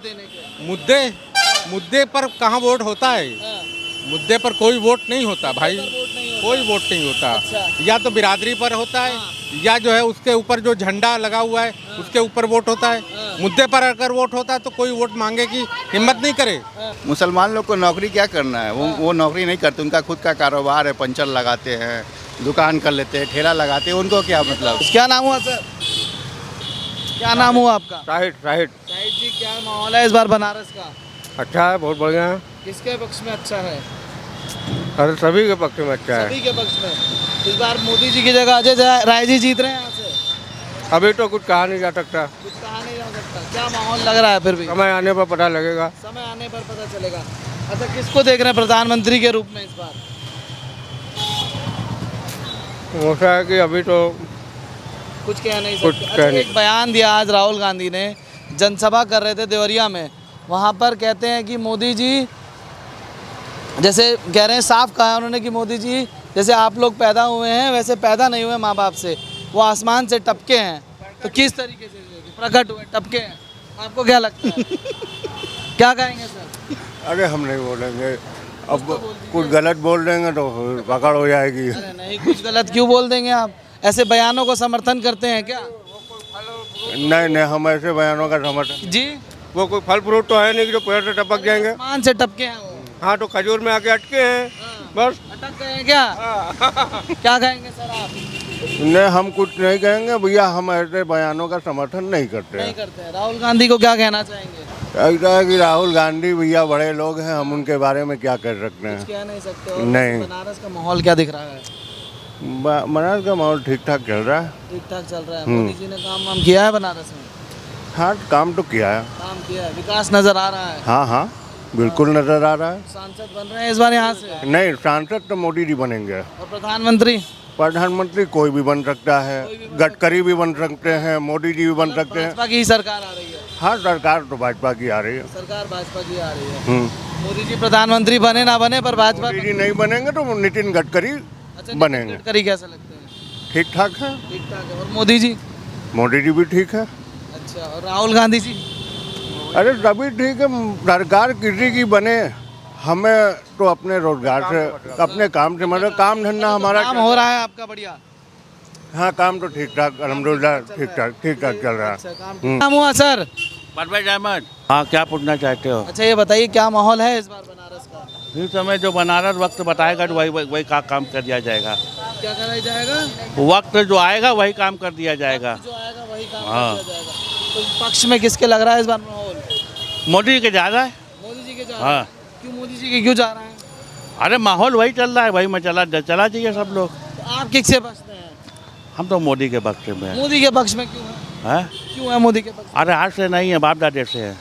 देने के मुद्दे मुद्दे पर कहाँ वोट होता है? मुद्दे पर कोई वोट नहीं होता भाई, कोई वोट नहीं होता। अच्छा। या तो बिरादरी पर होता है या जो है उसके ऊपर जो झंडा लगा हुआ है उसके ऊपर वोट होता है। मुद्दे पर अगर वोट होता है तो कोई वोट मांगे की हिम्मत नहीं करे। मुसलमान लोग को नौकरी क्या करना है, वो नौकरी नहीं करते, उनका खुद का कारोबार है, पंचर लगाते हैं, दुकान कर लेते हैं, ठेला लगाते हैं, उनको क्या मतलब। क्या नाम हुआ सर? क्या नाम हुआ आपका? साहिद शाहिद जी, क्या माहौल है इस बार बनारस का? अच्छा है, बहुत बढ़िया है। किसके पक्ष में अच्छा है? अरे सभी के पक्ष में अच्छा सभी के पक्ष में। इस बार मोदी जी की जगह अजय राय जी जीत रहे हैं यहाँ से। अभी तो कुछ कहा नहीं जा सकता, कुछ कहा नहीं जा सकता। क्या माहौल लग रहा है फिर भी? समय आने पर पता लगेगा। समय आने पर पता चलेगा। अच्छा, किसको देख रहे हैं प्रधानमंत्री के रूप में इस बार? ऐसा है कि अभी तो कुछ कह नहीं कुछ सकते। कह अच्छा, नहीं। एक बयान दिया आज राहुल गांधी ने, जनसभा कर रहे थे देवरिया में। वहाँ पर कहते हैं कि मोदी जी, जैसे कह रहे हैं, साफ कहा उन्होंने कि मोदी जी जैसे आप लोग पैदा हुए हैं वैसे पैदा नहीं हुए माँ बाप से, वो आसमान से टपके हैं। तो किस तरीके से प्रकट हुए, टपके हैं? आपको क्या लगता है? क्या कहेंगे सर? अरे हम नहीं बोलेंगे, अब कुछ गलत बोल देंगे तो पकड़ हो जाएगी। अरे नहीं, कुछ गलत क्यों बोल देंगे आप? ऐसे बयानों को समर्थन करते हैं क्या? नहीं नहीं, हम ऐसे बयानों का समर्थन। जी, वो कोई फल फ्रूट तो है नहीं कि जो पेड़ से टपक जाएंगे। आसमान से टपके हैं वो। हाँ, तो खजूर में आके अटके हैं बस। अटक गए हैं क्या? क्या कहेंगे सर आप? नहीं, हम कुछ नहीं कहेंगे भैया, हम ऐसे बयानों का समर्थन नहीं करते नहीं हैं। करते हैं। राहुल गांधी को क्या कहना चाहेंगे? ऐसा है कि राहुल गांधी भैया बड़े लोग हैं, हम उनके बारे में क्या कर सकते कुछ हैं। कह नहीं सकते। और नहीं। बनारस का माहौल क्या दिख रहा है? बनारस का माहौल ठीक ठाक चल रहा है। ठीक ठाक चल रहा है। मोदी जी ने काम वाम किया है बनारस में? हाँ, काम तो किया है। काम किया है, विकास नजर आ रहा है। हाँ हाँ, बिल्कुल नजर आ रहा है। सांसद बन रहे हैं इस बार यहाँ से? नहीं, सांसद तो मोदी जी बनेंगे। और प्रधानमंत्री? प्रधानमंत्री कोई भी बन सकता है, गडकरी भी बन सकते हैं, मोदी जी भी बन सकते हैं। भाजपा की ही सरकार आ रही है। हाँ, सरकार तो भाजपा की आ रही है। सरकार भाजपा की आ रही है। हम्म। मोदी जी प्रधानमंत्री बने ना बने, पर भाजपा मोदी जी नहीं बनेंगे तो नितिन गडकरी अच्छा, बनेंगे। गडकरी कैसे लगते हैं? ठीक ठाक है। ठीक ठाक है। और मोदी जी? मोदी जी भी ठीक है। अच्छा, और राहुल गांधी जी? अरे सभी ठीक है, सरकार किसी की बने, हमें तो अपने रोजगार से, अपने काम से, मतलब काम धंधा हमारा। काम हो रहा है आपका बढ़िया? हाँ, काम तो ठीक ठाक, अल्हम्दुलिल्लाह ठीक ठाक चल रहा अच्छा, है। काम नाम हुआ सर? परवेज अहमद। हाँ, क्या पूछना चाहते हो? अच्छा, ये बताइए क्या माहौल है इस बार बनारस का? इस समय जो बनारस वक्त बताएगा तो वही काम कर दिया जाएगा। क्या करा जाएगा? वक्त जो आएगा वही काम कर दिया जाएगा। जो आएगा वही काम हाँ। किया जाएगा। तो पक्ष में किसके लग रहा है इस बार माहौल? मोदी के ज़्यादा है। मोदी जी के जा रहा है? हाँ। क्यों मोदी जी के क्यों जा रहा है? अरे माहौल वही चल रहा है, वही में चला चाहिए सब लोग। तो आप किससे बचते हैं? हम तो मोदी के पक्ष में हैं। मोदी के पक्ष में क्यों है? हैं? क्यों है मोदी के पक्ष? अरे आज से नहीं है, बाप दादे से है।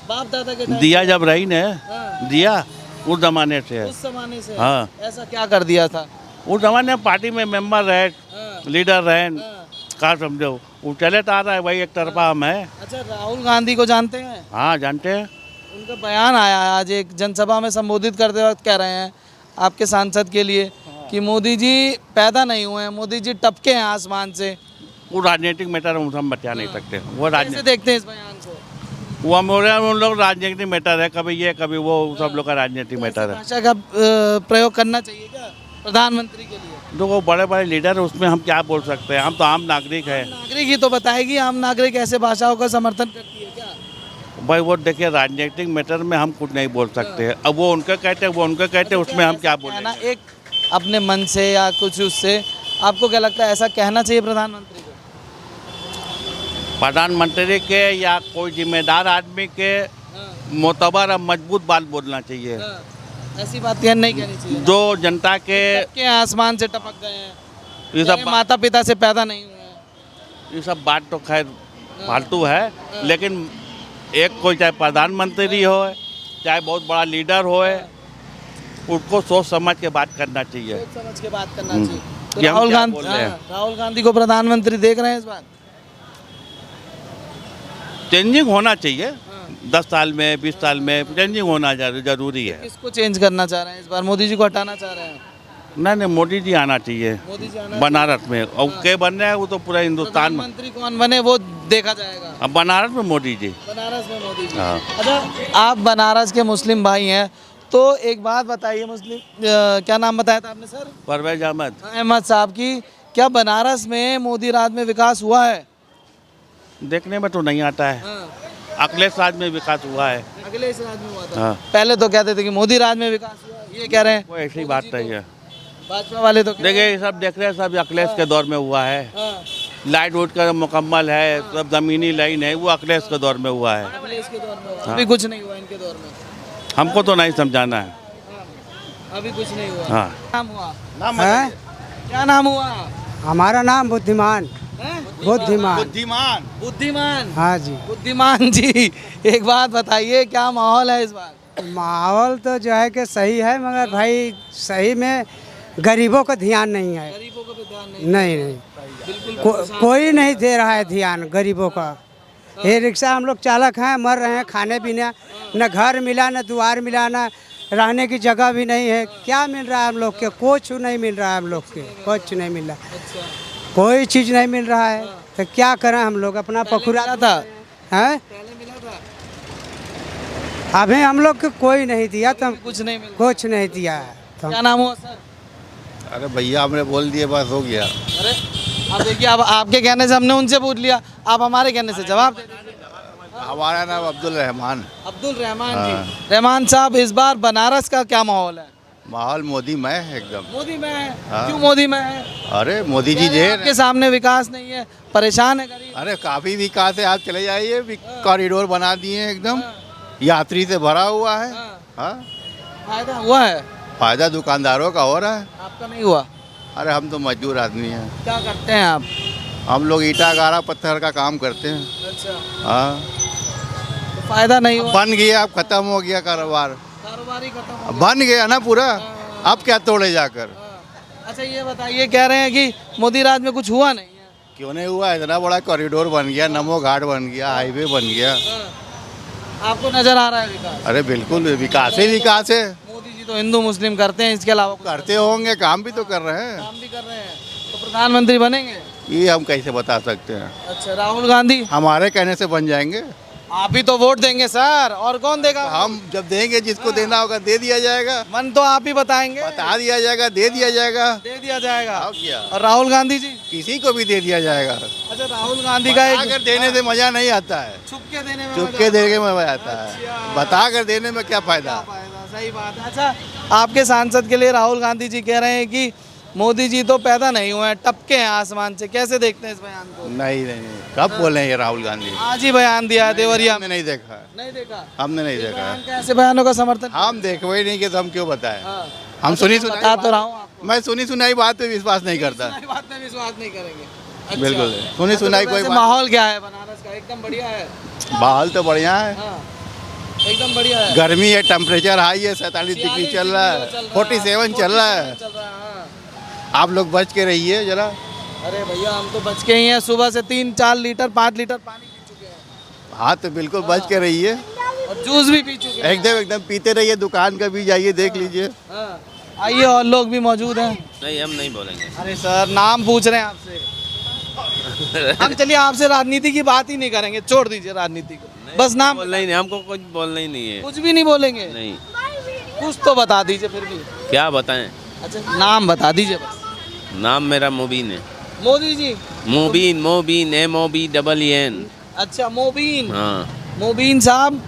बाप दादा के टाइम दिया जब रही ने हाँ। दिया, उस जमाने से है। उस जमाने से हाँ। ऐसा क्या कर दिया था? उस जमाने में पार्टी में मेंबर रहे, हाँ। लीडर रहे, हाँ। क्या समझो, वो चले तो आ रहा है, वही एक तरफा हम है। अच्छा, राहुल गांधी को जानते हैं? हाँ, जानते हैं। उनका बयान आया है आज, एक जनसभा में संबोधित करते वक्त कह रहे हैं आपके सांसद के लिए कि मोदी जी पैदा नहीं हुए हैं, मोदी जी टपके हैं आसमान से। वो राजनीतिक मैटर हम बता नहीं सकते। वो कैसे राजनीतिक देखते हैं इस बयान को? वो हमारे उन लोग राजनीतिक मैटर है, कभी ये कभी वो, सब लोग का राजनीतिक मैटर है। भाषा का प्रयोग करना चाहिए क्या प्रधानमंत्री के लिए? जो वो बड़े बड़े लीडर है उसमें हम क्या बोल सकते हैं, हम तो आम नागरिक है। नागरिक ही तो बताएगी, आम नागरिक ऐसे भाषाओं का समर्थन करती है क्या? भाई वो देखिए, राजनीतिक मैटर में हम कुछ नहीं बोल सकते। अब वो उनके कहते हैं, वो उनके कहते हैं, उसमें हम क्या है ना, बोलें। एक अपने मन से या कुछ उससे आपको क्या लगता है ऐसा कहना चाहिए प्रधानमंत्री को? प्रधानमंत्री के या कोई जिम्मेदार आदमी के मोतबर और मजबूत बात बोलना चाहिए। हाँ, ऐसी बात नहीं कहनी चाहिए। जो जनता के आसमान से टपक गए हैं, ये सब माता पिता से पैदा नहीं हुए हैं। ये सब बात तो खैर फालतू है, लेकिन एक कोई चाहे प्रधानमंत्री हो, चाहे बहुत बड़ा लीडर हो, उनको सोच समझ के बात करना चाहिए। सोच समझ के बात करना चाहिए। तो कि हम राहुल क्या गांधी, बोल रहे हैं। राहुल गांधी को प्रधानमंत्री देख रहे हैं इस बार? चेंजिंग होना चाहिए, 10 साल में 20 साल में चेंजिंग होना जरूरी है। किसको चेंज करना चाह रहे हैं इस बार? मोदी जी को हटाना चाह रहे हैं? नहीं, मोदी जी आना चाहिए मोदी जी आना बनारस में। और के बन रहे हैं वो तो पूरा हिंदुस्तान में। प्रधानमंत्री कौन बने वो देखा जाएगा? अब बनारस में मोदी जी। बनारस में मोदी जी। हाँ। अच्छा, आप बनारस के मुस्लिम भाई हैं, तो एक बात बताइए, क्या नाम बताया था आपने सर? परवेज अहमद। अहमद साहब की, क्या बनारस में मोदी राज में विकास हुआ है? देखने में तो नहीं आता है। अखिलेश राज में विकास हुआ है। अखिलेश राज में हुआ था। हाँ। पहले तो कहते थे कि मोदी राज में विकास हुआ, ये कह रहे हैं। कोई ऐसी बात नहीं है। भाजपा वाले तो देखिए ये सब देख रहे हैं, सब अखिलेश के दौर में हुआ है। हाँ, लाइट वोट का मुकम्मल है, सब जमीनी लाइन है, वो अखिलेश के दौर में हुआ है। अखिलेश के दौर में हुआ। हाँ। अभी कुछ नहीं हुआ इनके दौर में। हमको तो नहीं समझाना है। अभी कुछ नहीं हुआ। हाँ। नाम हुआ? है क्या नाम हुआ? हमारा नाम बुद्धिमान। हैं? बुद्धिमान। बुद्धिमान। बुद्धिमान। हाँ जी। बुद्धिमान जी, एक बात बताइए, क्या माहौल है इस बार? माहौल तो जो है कि सही है, मगर भाई सही में गरीबों का ध्यान नहीं है। गरीबों को भी ध्यान नहीं। नहीं बिल्कुल। कोई नहीं दे रहा है ध्यान गरीबों का। ये रिक्शा हम लोग चालक हैं, मर रहे हैं, खाने पीने न घर मिला, न द्वार मिला, न रहने की जगह भी नहीं है। क्या मिल रहा है हम लोग के? कुछ नहीं मिल रहा है हम लोग के, कुछ नहीं मिल रहा, अच्छा, कोई चीज़ नहीं मिल रहा है। तो क्या करें हम लोग? अपना पखुरा मिला था? हैं। पहले मिला था? अभी हम लोग को कोई नहीं दिया, तो कुछ नहीं मिला। कुछ नहीं दिया है तो क्या नाम हुआ सर? अरे भैया हमने बोल दिए, बस हो गया। अरे अब देखिए, अब आपके कहने से हमने उनसे पूछ लिया, आप हमारे कहने से जवाब दे दीजिए। हमारा नाम अब्दुल रहमान। अब्दुल रहमान जी। रहमान साहब, इस बार बनारस का क्या माहौल है? माहौल मोदी में है एकदम। मोदी में है। हाँ। क्यों मोदी में है? अरे मोदी जी कह रहे हैं जे आपके सामने विकास नहीं है, परेशान है गरीब। अरे काफी विकास है, आप चले जाइए, कॉरिडोर बना दिए हैं एकदम, यात्री से भरा हुआ है। हाँ। हाँ, फायदा हुआ है? फायदा दुकानदारों का हो रहा है। आपका नहीं हुआ? अरे हम तो मजदूर आदमी हैं, क्या करते हैं आप? हम लोग ईटा गारा पत्थर का काम करते हैं। अच्छा, हाँ, तो फायदा नहीं हुआ? बन गया, अब खत्म हो गया कारोबार, कारोबार ही खत्म हो बन गया ना पूरा, अब क्या तोड़े जाकर? गया। अच्छा, ये बताइए, कह रहे हैं कि मोदी राज में कुछ हुआ नहीं है। क्यों नहीं हुआ? इतना बड़ा कॉरिडोर बन गया, नमो घाट बन गया, हाईवे बन गया। आपको नजर आ रहा है विकास? अरे बिल्कुल विकास ही विकास है। मोदी जी तो हिंदू मुस्लिम करते हैं, इसके अलावा कुछ करते होंगे, काम भी तो कर रहे हैं। काम भी कर रहे हैं, तो प्रधानमंत्री बनेंगे? ये हम कैसे बता सकते हैं? अच्छा, राहुल गांधी? हमारे कहने से बन जाएंगे। आप ही तो वोट देंगे सर, और कौन देगा? हम जब देंगे, जिसको देना होगा दे दिया जाएगा, मन तो आप ही बताएंगे। बता दिया जाएगा, दे दिया जाएगा। दे दिया जाएगा। अब क्या? और राहुल गांधी जी? किसी को भी दे दिया जाएगा। अच्छा, राहुल गांधी का एक अगर देने से मजा नहीं आता है, छुप के देने में चुप मजा के देने में मजा आता अच्छा। है, बता कर देने में क्या फायदा? फायदा। सही बात है। अच्छा, आपके सांसद के लिए राहुल गांधी जी कह रहे हैं कि मोदी जी तो पैदा नहीं हुए हैं, टपके हैं आसमान से। कैसे देखते हैं इस बयान को? नहीं नहीं, कब बोले ये राहुल गांधी? आज ही बयान दिया है देवरिया में। हमने नहीं देखा, नहीं देखा? हमने नहीं इस देखा। बयान का, ऐसे बयानों का समर्थन? हम देखो ही नहीं कि तो हम क्यों बताएं? हाँ। हम सुनी बता सुनाई तो रहा हूँ आपको। मैं सुनी सुनाई बात पे विश्वास नहीं करता। सुनाई बात में विश्वास नहीं करेंगे। अच्छा। बिल्कुल सुनी सुनाई तो कोई वैसे बात। माहौल क्या है बनारस का? एकदम बढ़िया है। माहौल तो बढ़िया है, हाँ, एकदम बढ़िया है। गर्मी है, टेम्परेचर हाई है, 47 डिग्री चल रहा है, 47 चल रहा है। चल रहा है, हाँ। आप लोग बच के रहिए जरा। अरे भैया, हम तो बच के ही हैं, सुबह से 3-4 लीटर 5 लीटर पानी पी चुके हैं, हाँ तो बिल्कुल बच के रहिए, और जूस भी पी चुके हैं। एकदम एकदम पीते रहिए, दुकान का भी जाइए देख लीजिए। हाँ। आइए, और लोग भी मौजूद हैं। नहीं, हम नहीं बोलेंगे। अरे सर, नाम पूछ रहे हैं आपसे। हम चलिए आपसे राजनीति की बात ही नहीं करेंगे, छोड़ दीजिए राजनीति को, बस नाम बोलना ही नहीं, हमको कुछ बोलना ही नहीं है। कुछ भी नहीं बोलेंगे? नहीं। कुछ तो बता दीजिए फिर भी। क्या बताएं? अच्छा, नाम बता दीजिए बस। नाम मेरा मुबीन है। मोदी जी? मुबीन, मुबीन, MOBEEN। अच्छा, मोबीन। हाँ। मोबीन साहब,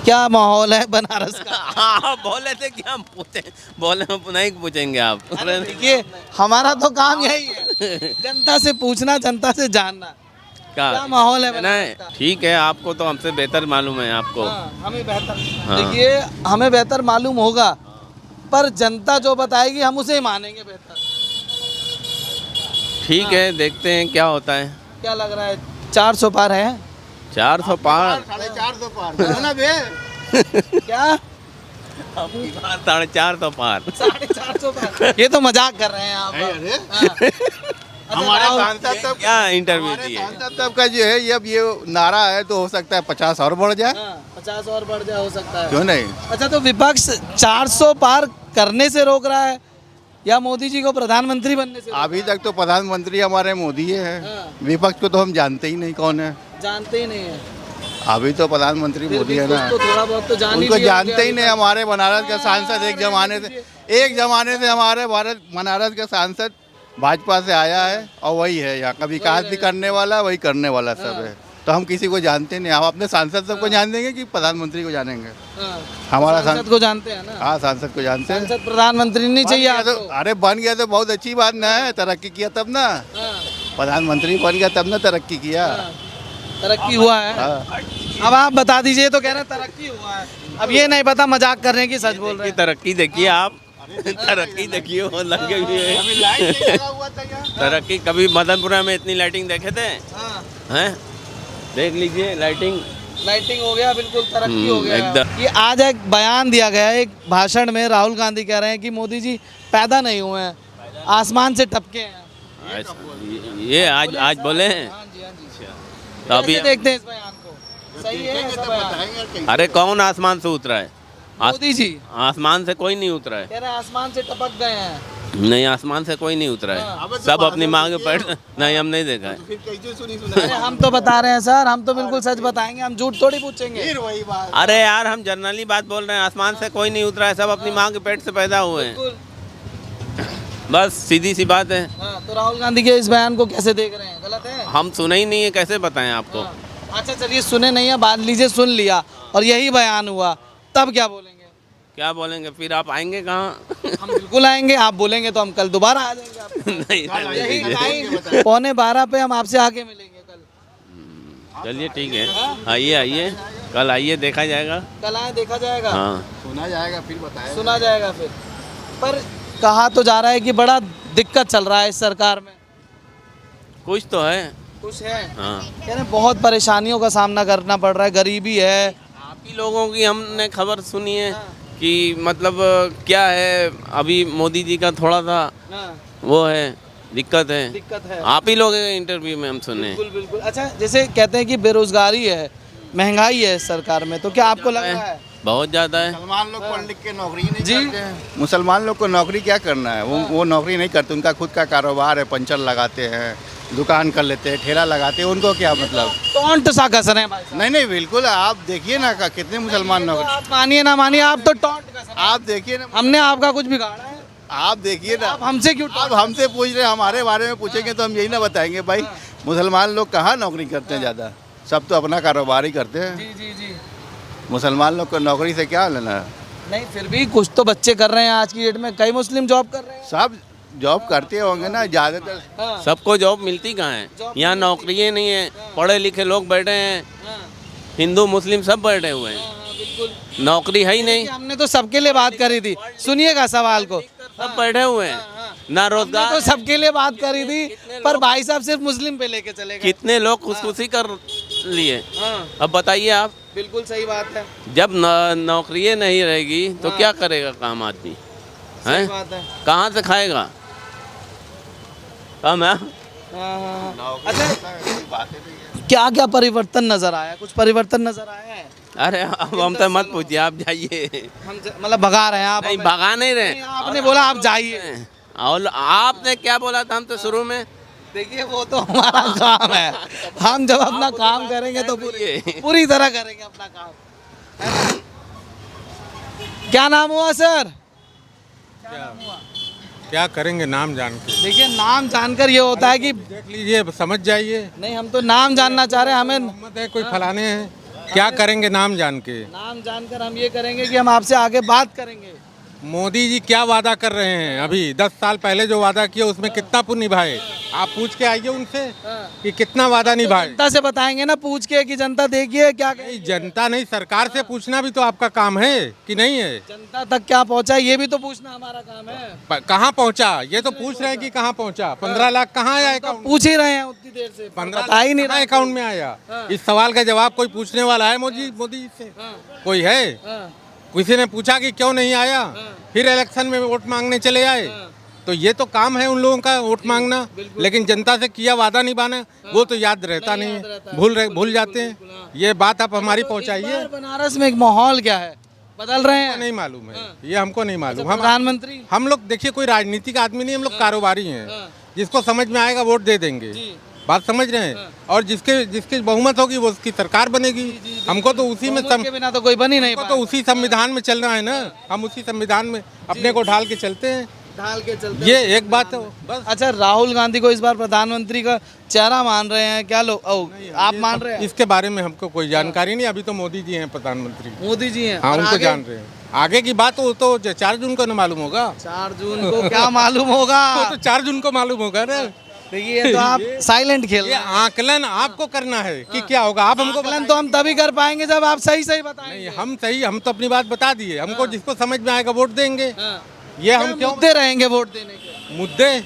क्या माहौल है बनारस का? हाँ, बोले थे कि हम पूछे, बोले नहीं पूछेंगे आप। देखिए, हमारा तो काम यही है, जनता से पूछना, जनता से जानना क्या माहौल है बनारस का? नहीं, ठीक है, आपको तो हमसे बेहतर मालूम है आपको। हाँ, हमें बेहतर। हाँ। देखिए, हमें बेहतर मालूम होगा, पर जनता जो बताएगी हम उसे ही मानेंगे बेहतर। ठीक है, देखते हैं क्या होता है। क्या लग रहा है, 400 पार है? 400 पार? 450 पार ना बे। क्या? 450 पार? 450 पार? ये तो मजाक कर रहे हैं आप। हाँ। हमारे अच्छा, सांसद साहब क्या इंटरव्यू हमारे दिए? सांसद साहब का जो है, ये अब ये नारा है तो हो सकता है 50 और बढ़ जाए, 50 और बढ़ जाए, हो सकता है। क्यों नहीं? अच्छा, तो विपक्ष 400 पार करने से रोक रहा है, या मोदी जी को प्रधानमंत्री बनने से अभी तक तो प्रधानमंत्री हमारे मोदी है। विपक्ष को तो हम जानते ही नहीं कौन है। जानते ही नहीं है? अभी तो प्रधानमंत्री फिर मोदी भी है कुछ ना। तो थोड़ा बहुत तो जान ही उनको लिया जानते ही होगा। नहीं। हमारे बनारस का सांसद एक जमाने से हमारे बनारस का सांसद भाजपा से आया है और वही है यहाँ का विकास भी करने वाला, वही करने वाला सब है। तो हम किसी को जानते नहीं। हम अपने सांसद सबको जान देंगे कि प्रधानमंत्री को जानेंगे। हाँ। हमारा सांसद को जानते हैं ना? हाँ, सांसद को जानते हैं। सांसद प्रधानमंत्री नहीं चाहिए बन गया तो, आपको? अरे बन गया तो बहुत अच्छी बात ना है। तरक्की किया तब ना, हाँ, प्रधानमंत्री बन गया तब ना तरक्की किया। तरक्की हुआ है। हाँ। अब आप बता दीजिए, तो कह रहे हैं तरक्की हुआ है। अब ये नहीं पता मजाक कर रहे हैं कि सच बोल रहे हैं। तरक्की देखिए आप, तरक्की देखिए वो लगे हुए हैं। तरक्की कभी मदनपुरा में इतनी लाइटिंग देखे थे? हाँ, हैं? देख लीजिए लाइटिंग। लाइटिंग हो गया, बिल्कुल तरक्की हो गया। एकदम। ये आज एक बयान दिया गया है, एक भाषण में राहुल गांधी कह रहे हैं कि मोदी जी पैदा नहीं हुए हैं, आसमान से टपके हैं। ये आज बोले हैं। हाँ जी, हाँ जी। तो अभी कैसे देखते हैं इस बयान को? सही है ऐसा बयान? अरे कौन आसमान से उतरा है? मोदी जी आसमान से कोई नहीं उतरा है। कह रहे हैं आसमान से टपक गए हैं। नहीं, आसमान से कोई नहीं उतरा है। सब अपनी मांग पे बैठ। नहीं, हम नहीं देखा है। अरे हम तो बता रहे हैं सर, हम तो बिल्कुल सच बताएंगे, हम झूठ थोड़ी पूछेंगे। वही बात। अरे यार, हम जनरली बात बोल रहे हैं। आसमान से कोई नहीं उतरा है, सब अपनी माँ के पेट से पैदा हुए हैं। बिल्कुल। बस सीधी सी बात है। हाँ, तो राहुल गांधी के इस बयान को कैसे देख रहे हैं? गलत है? हम सुने ही नहीं है, कैसे बताएं आपको? हाँ। अच्छा चलिए, सुने नहीं है, बात लीजिए, सुन लिया और यही बयान हुआ, तब क्या बोलेंगे? क्या बोलेंगे? फिर आप आएंगे कहाँ? हम बिल्कुल आएंगे, आप बोलेंगे तो हम कल दोबारा आ जाएंगे आपके पास। नहीं, यही टाइम 11:15 पे हम आपसे आके मिलेंगे कल। चलिए ठीक है, आइए आइए, कल आइए, देखा जाएगा। कल आए, देखा जाएगा। हाँ, सुना जाएगा फिर बताया। सुना जाएगा फिर। पर कहा तो जा रहा है कि बड़ा दिक्कत चल रहा है इस सरकार में। कुछ तो है। कुछ है? हाँ, कह रहे हैं बहुत परेशानियों का सामना करना पड़ रहा है, गरीबी है। आप ही लोगों की हमने खबर सुनी है कि मतलब क्या है, अभी मोदी जी का थोड़ा सा हाँ, वो है, दिक्कत है। दिक्कत है। आप ही लोगों के इंटरव्यू में हम सुने। बिल्कुल बिल्कुल। अच्छा, जैसे कहते हैं कि बेरोजगारी है, महंगाई है इस सरकार में, तो क्या आपको लग रहा है? बहुत ज़्यादा है। मुसलमान लोग पढ़ लिख के नौकरी नहीं जी? करते हैं। मुसलमान लोग को नौकरी क्या करना है? वो नौकरी नहीं करते। उनका खुद का कारोबार है, पंचर लगाते हैं, दुकान कर लेते हैं, ठेला लगाते हैं। उनको क्या मतलब? टोंट सा कस रहे हैं भाई साहब। नहीं नहीं, बिल्कुल। आप देखिए ना कितने मुसलमान तो नौकरी। आप मानिए ना मानिए, आप तो टोंट कस रहे हैं। आप देखिए ना, हमने आपका कुछ बिगाड़ा है? आप देखिए ना। आप हमसे क्यों आप हमसे पूछ रहे हैं, हमारे बारे में पूछेंगे तो हम यही ना बताएंगे भाई। मुसलमान लोग कहाँ नौकरी करते हैं ज़्यादा, सब तो अपना कारोबार ही करते हैं। जी जी जी। मुसलमान लोग को नौकरी से क्या लेना है? नहीं, फिर भी कुछ तो बच्चे कर रहे हैं आज की डेट में, कई मुस्लिम जॉब कर रहे हैं। सब जॉब करते होंगे ना ज़्यादातर। हाँ, सबको जॉब मिलती कहाँ है? यहाँ नौकरियाँ नहीं है, पढ़े लिखे लोग बैठे हैं, हाँ, हिंदू मुस्लिम सब बैठे हुए हैं, हाँ, बिल्कुल। नौकरी है ही नहीं। हमने तो सबके लिए बात करी थी, सुनिएगा सवाल को। सब बैठे हुए हैं, ना हमने रोजगार। तो सबके लिए बात करी थी, पर भाई साहब सिर्फ मुस्लिम पे लेके चले गए। कितने लोग खुशखुशी कर लिए। हाँ, अब बताइए आप, बिल्कुल सही बात है। जब नौकरियाँ नहीं रहेगी तो क्या करेगा काम आदमी? सही हैं? बात है। कहाँ से खाएगा? काम है। हाँ, हाँ, हाँ। अच्छा, क्या क्या परिवर्तन नजर आया? कुछ परिवर्तन नजर आया है? अरे अब हमसे मत पूछिए, आप जाइए। हम मतलब भगा रहे हैं आप नहीं, हमें? भगा नहीं रहे। नहीं, आपने बोला आप जाइए। और आपने क्या बोला था हमसे शुरू में? देखिए, वो तो हमारा काम है, हम जब अपना काम करेंगे तो पूरी तरह करेंगे अपना काम, है ना? क्या नाम हुआ सर? क्या करेंगे नाम जान के? देखिए, नाम जानकर ये होता है कि देख लीजिए, समझ जाइए। नहीं, हम तो नाम जानना चाह रहे हैं, हमें मोहम्मद है, कोई फलाने हैं, क्या करेंगे नाम जान के? नाम जानकर हम ये करेंगे कि हम आपसे आगे बात करेंगे। मोदी जी क्या वादा कर रहे हैं? अभी 10 साल पहले जो वादा किया उसमें कितना पुण्य निभाए? आप पूछ के आइए उनसे कि कितना वादा निभाए। जनता से बताएंगे ना पूछ के कि जनता देखिए क्या नहीं, जनता नहीं, सरकार से पूछना भी तो आपका काम है कि नहीं है? जनता तक क्या पहुंचा, ये भी तो पूछना हमारा काम है। कहाँ पहुँचा ये तो पूछ रहे हैं कि कहाँ पहुँचा। 15 लाख कहाँ आया अकाउंट? पूछ ही रहे हैं उतनी देर से, 15 बता ही नहीं लाख रहा। अकाउंट में आया? इस सवाल का जवाब कोई पूछने वाला है मोदी जी से? कोई है? हाँ, किसी ने पूछा कि क्यों नहीं आया? फिर इलेक्शन में वोट मांगने चले आए। तो ये तो काम है उन लोगों का, वोट मांगना। लेकिन जनता से किया वादा निभाना वो तो याद रहता नहीं है, भूल जाते हैं। ये बात आप हमारी इस पहुंचाइए। बार बनारस में एक माहौल क्या है? बदल रहे हमको हैं। नहीं मालूम है, ये हमको नहीं मालूम। प्रधानमंत्री हम लोग देखिए कोई राजनीतिक आदमी नहीं, हम लोग कारोबारी हैं। जिसको समझ में आएगा वोट दे देंगे, बात समझ रहे हैं। और जिसकी बहुमत होगी वो उसकी सरकार बनेगी। हमको तो उसी में बहुमत के बिना तो कोई बन ही नहीं हमको तो उसी संविधान में चलना है ना, हम उसी संविधान में अपने को ढाल के चलते हैं। ढाल के चलते ये एक बात है बस। अच्छा, राहुल गांधी को इस बार प्रधानमंत्री का चेहरा मान रहे हैं क्या लोग? आप मान रहे हैं? इसके बारे में हमको कोई जानकारी नहीं, अभी तो मोदी जी हैं प्रधानमंत्री। मोदी जी हैं। हाँ, और उनको आगे? जान रहे हैं। आगे की बात हो तो 4 जून को न मालूम होगा। 4 जून को क्या मालूम होगा? वो तो 4 जून को मालूम होगा ना। देखिए, ये तो आप साइलेंट खेल ये रहे हैं। आकलन आपको करना है कि क्या होगा। आप हमको आकलन तो हम तभी कर पाएंगे जब आप सही सही बताएंगे। नहीं, हम तो अपनी बात बता दिए। हमको जिसको समझ में आएगा वोट देंगे। ये हम क्यों मुद्दे रहेंगे वोट देने के?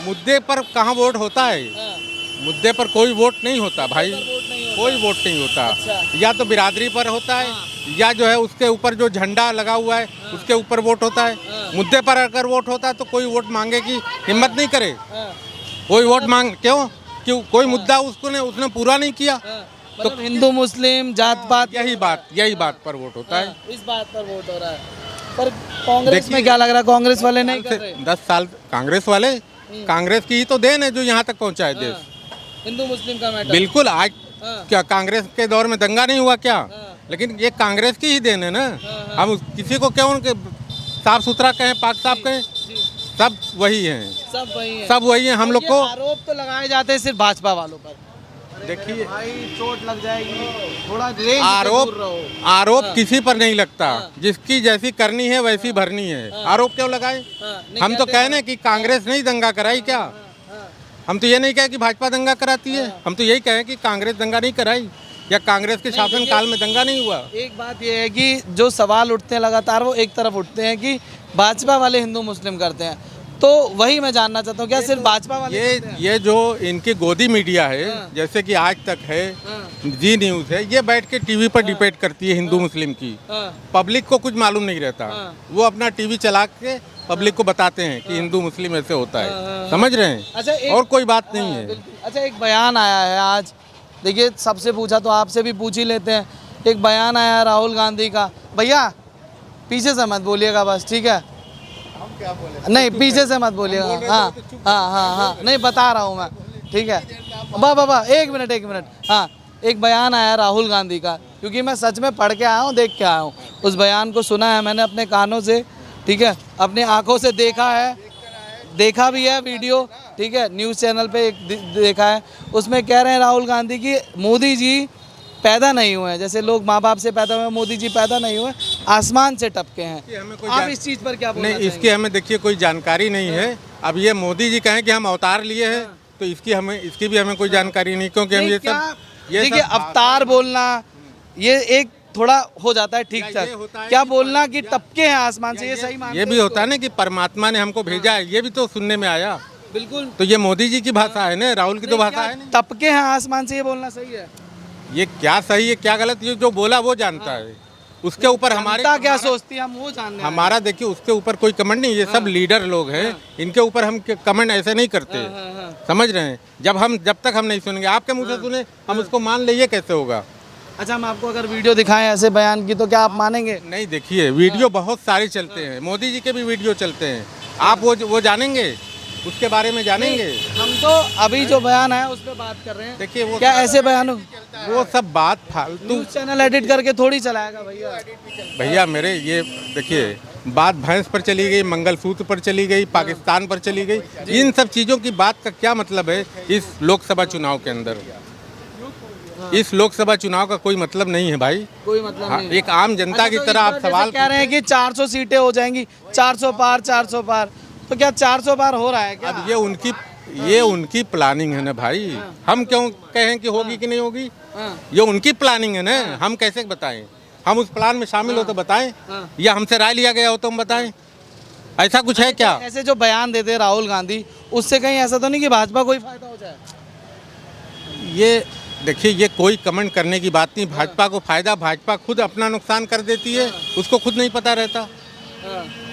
मुद्दे पर कहाँ वोट होता है? मुद्दे पर कोई वोट नहीं होता भाई, कोई वोट नहीं होता। या तो बिरादरी पर होता है, या जो है उसके ऊपर जो झंडा लगा हुआ है उसके ऊपर वोट होता है। मुद्दे पर अगर वोट होता है तो कोई वोट मांगे की हिम्मत नहीं करे। कोई वोट मांग क्यों कोई मुद्दा उसने पूरा नहीं किया। तो हिंदू मुस्लिम जात पात यही बात पर वोट होता है। इस बात पर वोट हो रहा है। पर कांग्रेस में क्या लग रहा है? कांग्रेस वाले नहीं कर रहे? 10 साल कांग्रेस की ही तो देन है जो यहाँ तक पहुँचा है देश। हिंदू मुस्लिम का मैटर बिल्कुल। आज क्या कांग्रेस के दौर में दंगा नहीं हुआ क्या? लेकिन ये कांग्रेस की ही देन है ना। हम किसी को क्यों साफ सुथरा कहें, पाक साफ कहें, सब वही हैं। सब वही हैं। हम लोग को आरोप तो लगाए जाते हैं सिर्फ भाजपा वालों पर। देखिए, भाई चोट लग जाएगी, थोड़ा रेंज से दूर रहो। आरोप किसी पर नहीं लगता। जिसकी जैसी करनी है वैसी भरनी है। आरोप क्यों लगाए? हम तो कह रहे हैं कि कांग्रेस नहीं दंगा कराई क्या? हम तो ये नहीं कहे कि भाजपा दंगा कराती है। हम तो यही कहें कि कांग्रेस दंगा नहीं कराई या कांग्रेस के शासन काल में दंगा नहीं हुआ। एक बात ये है कि जो सवाल उठते हैं लगातार वो एक तरफ उठते हैं कि भाजपा वाले हिंदू मुस्लिम करते हैं, तो वही मैं जानना चाहता हूँ क्या सिर्फ भाजपा वाले करते हैं? ये जो इनकी गोदी मीडिया है, जैसे कि आज तक है, जी न्यूज़ है, ये बैठ के टीवी पर डिबेट करती है हिंदू मुस्लिम की। पब्लिक को कुछ मालूम नहीं रहता। वो अपना टीवी चला के पब्लिक को बताते हैं कि हिंदू मुस्लिम ऐसे होता है। समझ रहे हैं? अच्छा, और कोई बात नहीं है। अच्छा, एक बयान आया है आज, देखिए सबसे पूछा तो आपसे भी पूछ ही लेते हैं। एक बयान आया है राहुल गांधी का। भैया पीछे से मत बोलिएगा बस, ठीक है? नहीं, पीछे से मत बोलिएगा। हाँ, नहीं बता रहा हूँ मैं, ठीक है? बाबा एक मिनट। हाँ, एक बयान आया राहुल गांधी का, क्योंकि मैं सच में पढ़ के आया हूँ, देख के आया हूँ। उस बयान को सुना है मैंने अपने कानों से, ठीक है, अपनी आंखों से देखा है, देखा भी है वीडियो, ठीक है, न्यूज़ चैनल पे एक देखा है। उसमें कह रहे हैं राहुल गांधी की मोदी जी पैदा नहीं हुए हैं, जैसे लोग माँ बाप से पैदा हुए, मोदी जी पैदा नहीं हुए, आसमान से टपके हैं। आप इस चीज़ पर क्या बोलना नहीं, इसकी हमें देखिए कोई जानकारी नहीं है। अब ये मोदी जी कहें कि हम अवतार लिए हैं तो इसकी भी हमें कोई जानकारी नहीं, क्योंकि हम ये सब देखिए अवतार बोलना ये एक थोड़ा हो जाता है, ठीक ठाक। क्या बोलना कि टपके हैं आसमान से, ये सही मानते ये भी होता है ना कि परमात्मा ने हमको भेजा है, ये भी तो सुनने में आया। बिल्कुल। तो ये मोदी जी की भाषा है ना, राहुल की तो भाषा है नहीं। टपके हैं आसमान से, ये बोलना सही है? ये क्या सही है क्या गलत, ये जो बोला वो जानता है। उसके ऊपर हमारे क्या सोचती है हम वो जानने हमारा देखिए उसके ऊपर कोई कमेंट नहीं। ये सब लीडर लोग हैं, इनके ऊपर हम कमेंट ऐसे नहीं करते। समझ रहे हैं? जब तक हम नहीं सुनेंगे, आपके मुंह से सुने हम उसको मान ले, ये कैसे होगा? अच्छा, हम आपको अगर वीडियो दिखाएं ऐसे बयान की तो क्या आप मानेंगे? नहीं, देखिए वीडियो बहुत सारे चलते हैं, मोदी जी के भी वीडियो चलते हैं। आप वो जानेंगे, उसके बारे में जानेंगे। हम तो अभी जो बयान है उस पर बात कर रहे हैं। देखिए वो क्या ऐसे बयान वो सब बात फालतू न्यूज़ चैनल एडिट करके थोड़ी चलाएगा भैया मेरे। ये देखिए बात भैंस पर चली गई, मंगलसूत्र पर चली गई, पाकिस्तान पर चली गई। इन सब चीज़ों की बात का क्या मतलब है इस लोकसभा चुनाव के अंदर? इस लोकसभा चुनाव का कोई मतलब नहीं है भाई, कोई मतलब नहीं। एक आम जनता की तरह आप सवाल कह रहे हैं कि 400 सीटें हो जाएंगी, 400 पार, तो क्या 400 पार हो रहा है क्या? अब ये उनकी प्लानिंग है ना भाई। हम क्यों कहें कि होगी कि नहीं होगी? ये उनकी प्लानिंग है ना, हम कैसे बताएं? हम उस प्लान में शामिल हो तो बताएं, या हमसे राय लिया गया हो तो हम बताएं। ऐसा कुछ है क्या? ऐसे जो बयान देते हैं राहुल गांधी, उससे कहीं ऐसा तो नहीं कि भाजपा को ही फायदा हो जाए? ये देखिए, ये कोई कमेंट करने की बात नहीं। भाजपा को फायदा, भाजपा खुद अपना नुकसान कर देती है, उसको खुद नहीं पता रहता।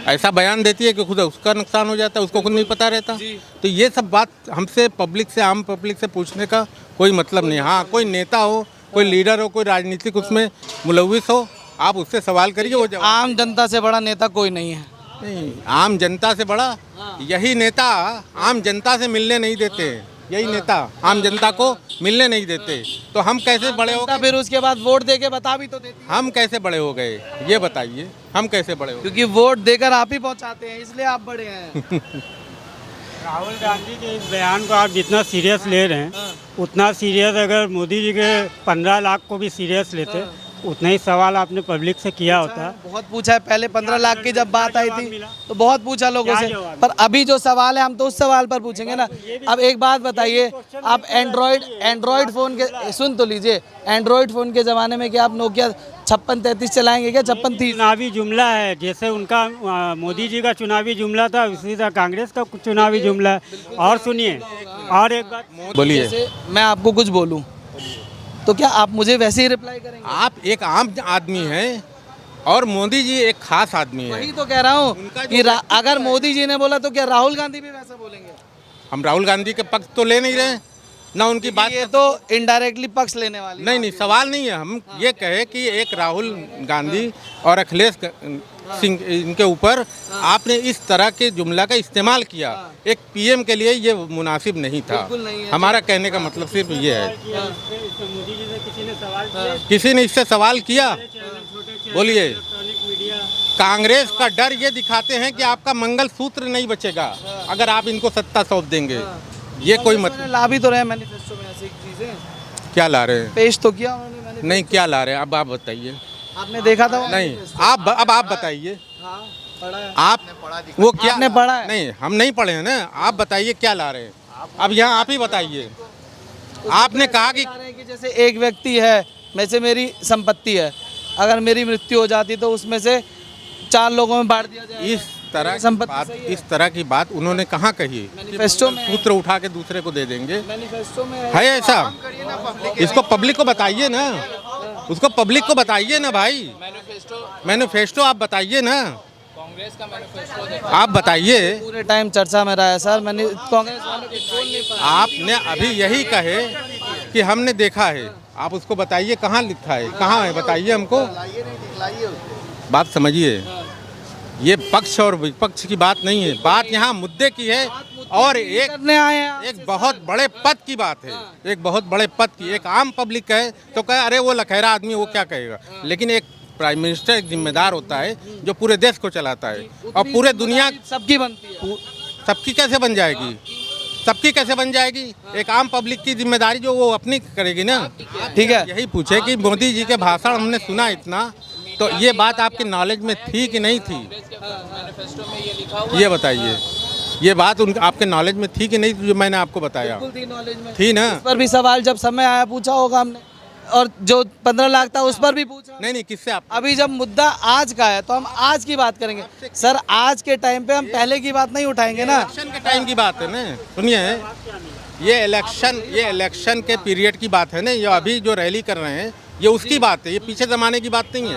ऐसा बयान देती है कि खुद उसका नुकसान हो जाता है, उसको खुद नहीं पता रहता। तो ये सब बात हमसे पब्लिक से, आम पब्लिक से पूछने का कोई मतलब नहीं। हाँ, कोई नेता हो, कोई लीडर हो, कोई राजनीतिक उसमें मुलविस हो आप उससे सवाल करिए, वो जवाब आम जनता से बड़ा नेता कोई नहीं है। नहीं। आम जनता से बड़ा यही नेता आम जनता से मिलने नहीं देते, यही नेता आम जनता को मिलने नहीं देते, तो हम कैसे बड़े हो जनता गए? फिर उसके बाद वोट दे के बता भी तो देती है। हम कैसे बड़े हो गए ये बताइए, हम कैसे बड़े हो गए? क्योंकि वोट देकर आप ही पहुंचाते हैं, इसलिए आप बड़े हैं। राहुल गांधी के इस बयान को आप जितना सीरियस ले रहे हैं उतना सीरियस अगर मोदी जी के 15 लाख को भी सीरियस लेते उतना ही सवाल आपने पब्लिक से किया होता। बहुत पूछा है, पहले 15 लाख की जब बात आई थी तो बहुत पूछा लोगों क्या से, जवाब? पर अभी जो सवाल है हम तो उस सवाल पर पूछेंगे ना। अब एक बात बताइए, आप एंड्रॉयड फ़ोन के, सुन तो लीजिए, एंड्रॉयड फ़ोन के ज़माने में क्या आप नोकिया 5633 चलाएंगे क्या? 5630? चुनावी जुमला है, जैसे उनका मोदी जी का चुनावी जुमला था उसी तरह कांग्रेस का चुनावी जुमला है। और सुनिए, और एक बात बोलिए। जैसे मैं आपको कुछ बोलूं तो क्या आप मुझे वैसे ही रिप्लाई करेंगे? आप एक आम आदमी हैं और मोदी जी एक खास आदमी वही है। तो कह रहा हूँ उनका कि जो अगर मोदी जी ने बोला तो क्या राहुल गांधी भी वैसा बोलेंगे? हम राहुल गांधी के पक्ष तो ले नहीं रहे, ना उनकी बात। ये तो इनडायरेक्टली पक्ष लेने वाली नहीं नहीं, सवाल नहीं है। हम ये कहे कि एक राहुल गांधी और अखिलेश सिंह इनके ऊपर आपने इस तरह के जुमला का इस्तेमाल किया, एक पीएम के लिए ये मुनासिब नहीं था। बिल्कुल नहीं है। हमारा कहने का मतलब सिर्फ ये है। मोदी जी से किसी ने सवाल किया, किसी ने इससे सवाल किया? बोलिए। इलेक्ट्रॉनिक मीडिया कांग्रेस का डर ये दिखाते हैं कि आपका मंगलसूत्र नहीं बचेगा अगर आप इनको सत्ता सौंप देंगे। ये कोई मैंने ला भी तो रहे मैनिफेस्टो में ऐसी चीजें क्या ला रहे हैं? पेश तो किया उन्होंने मैनिफेस्टो। नहीं, क्या ला रहे हैं? अब आप बताइए। आपने देखा था वो नहीं, manifesto? अब आप बताइए। हाँ, पढ़ा है। आप वो क्या आपने पढ़ा है? नहीं, हम नहीं पढ़े हैं ना। आप बताइए क्या ला रहे हैं? अब यहाँ आप ही बताइए। आपने कहा कि बता रहे हैं कि जैसे एक व्यक्ति है, में से मेरी संपत्ति है, अगर मेरी मृत्यु हो जाती तो उसमें से 4 लोगों में बांट दिया जाए। इस तरह की संपत्ति बात, सही है। इस तरह की बात उन्होंने कहाँ कही? मैनिफेस्टो में सूत्र उठा के दूसरे को दे देंगे, मैनिफेस्टो में है ऐसा? इसको पब्लिक को बताइए ना, उसको पब्लिक को बताइए ना भाई। मैनिफेस्टो आप बताइए ना, कांग्रेस का मैनिफेस्टो आप बताइए। पूरे टाइम चर्चा में रहा है सर। मैंने कांग्रेस वालों को बोल नहीं पाया। आपने अभी यही कहे कि हमने देखा है, आप उसको बताइए कहाँ लिखा है, कहाँ है बताइए हमको। बात समझिए, ये पक्ष और विपक्ष की बात नहीं है, बात यहाँ मुद्दे की है। और एक करने आए हैं आप। एक बहुत बड़े पद की बात है, एक बहुत बड़े पद की। एक आम पब्लिक है तो कहे अरे वो लखेरा आदमी, वो क्या कहेगा। लेकिन एक प्राइम मिनिस्टर एक जिम्मेदार होता है जो पूरे देश को चलाता है और पूरे दुनिया सबकी बनती है। सबकी कैसे बन जाएगी? सबकी कैसे बन जाएगी? एक आम पब्लिक की जिम्मेदारी जो वो अपनी करेगी ना। ठीक है। यही पूछे कि मोदी जी के भाषण हमने सुना इतना, तो ये बात आपके नॉलेज में थी कि नहीं थी? ये बताइए, ये बात आपके नॉलेज में थी कि नहीं थी जो मैंने आपको बताया? नॉलेज में थी ना? उस पर भी सवाल जब समय आया पूछा होगा हमने, और जो 15 लाख था उस पर भी पूछा। नहीं, किससे आप? अभी जब मुद्दा आज का है तो हम आज की बात करेंगे सर। आज के टाइम पे हम पहले की बात नहीं उठाएंगे ना। इलेक्शन के टाइम की बात है ना। सुनिए, ये इलेक्शन के पीरियड की बात है ना। ये अभी जो रैली कर रहे हैं ये उसकी बात है, ये पीछे जमाने की बात नहीं है।